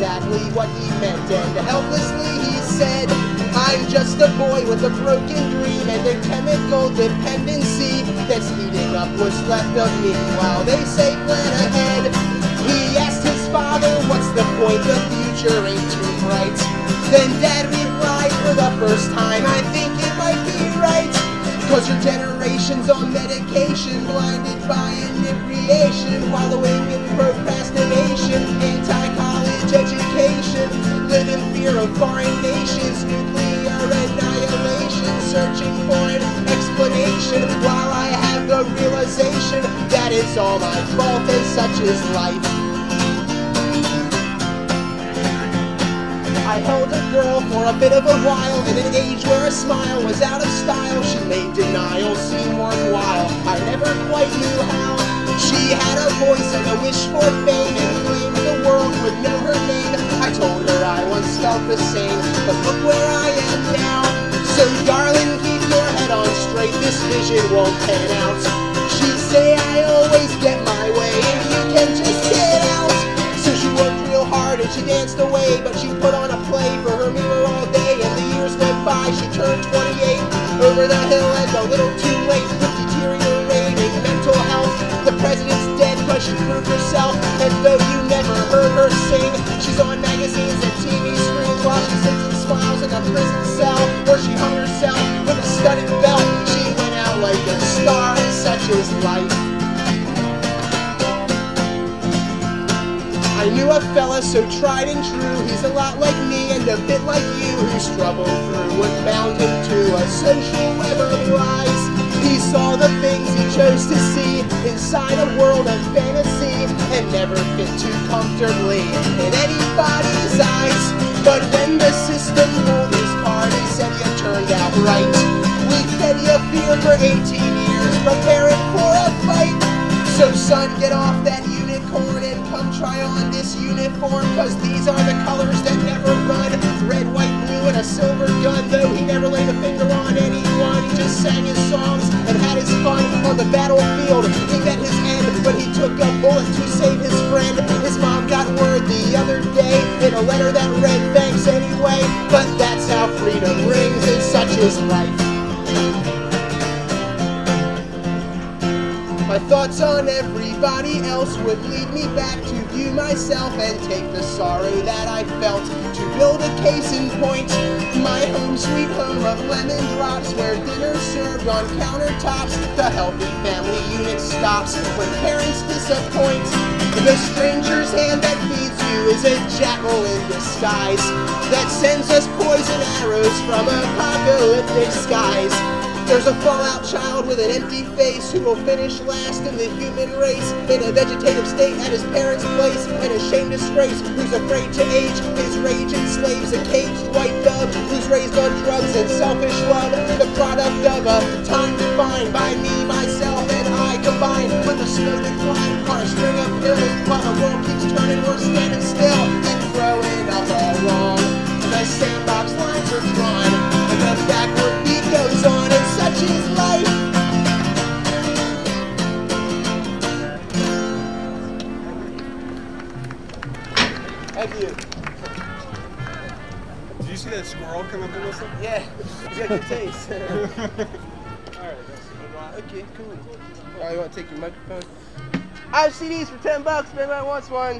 exactly what he meant, and helplessly he said, I'm just a boy with a broken dream and a chemical dependency that's eating up what's left of me while they say plan ahead. He asked his father, what's the point? The future ain't too bright. Then Dad replied, for the first time, I think it might be right. Cause your generation's on medication, blinded by inebriation, wallowing in procrastination, anti-college education, live in fear of foreign nations, nuclear annihilation, searching for an explanation, while I have the realization that it's all my fault and such is life. I held a girl for a bit of a while, in an age where a smile was out of style. She made denial seem worthwhile. I never quite knew how. She had a voice and a wish for fame, and claimed the world would know her name. I told her I once felt the same, but look where I am now. So darling, keep your head on straight, this vision won't pan out. She'd say I always get my way, and you can just get out. So she worked real hard and she danced away, but she put on a play for her mirror all day, and the years went by. She turned 28, over the hill and a little too late, with deteriorating mental health. The president's dead cause she proved herself, and though you never heard her sing, she's on magazines and TV screens while she sits and smiles in a prison cell, where she hung herself with a studded belt. She went out like a star, and such is life. I knew a fella so tried and true, he's a lot like me and a bit like you, who struggled through what bound him to a social web of lies. He saw the things he chose to see inside a world of fantasy, and never fit too comfortably in anybody's eyes. But when the system ruled his card and said you turned out right, we fed you fear for 18 years, preparing for a fight. So son, get off that unicorn and come try on this uniform, cause these are the colors that never run. Red, white, blue, and a silver gun. Though he never laid a finger on anyone, he just sang his songs and had his fun on the battlefield. He met his end when he took a bullet to save his friend. His mom got word the other day in a letter that read, thanks anyway. But that's how freedom rings, and such is life. My thoughts on everybody else would lead me back to view myself and take the sorrow that I felt to build a case in point. My home sweet home of lemon drops, where dinner's served on countertops. The healthy family unit stops when parents disappoint. The stranger's hand that feeds you is a jackal in disguise that sends us poison arrows from apocalyptic skies. There's a fallout child with an empty face who will finish last in the human race, in a vegetative state at his parents' place, an ashamed disgrace who's afraid to age. His rage enslaves a caged white dove who's raised on drugs and selfish love, the product of a time defined by me, myself, and I combined with a slow decline on a string of hills, while the world keeps turning, we're standing still and growing up all wrong. The sandbox lines are drawn, and the backward beat goes on, and such is life. Thank you. Did you see that squirrel come up and listen? Yeah, he's got good taste. Alright, okay, cool. Oh, you want to take your microphone? I have CDs for $10 if anyone wants one.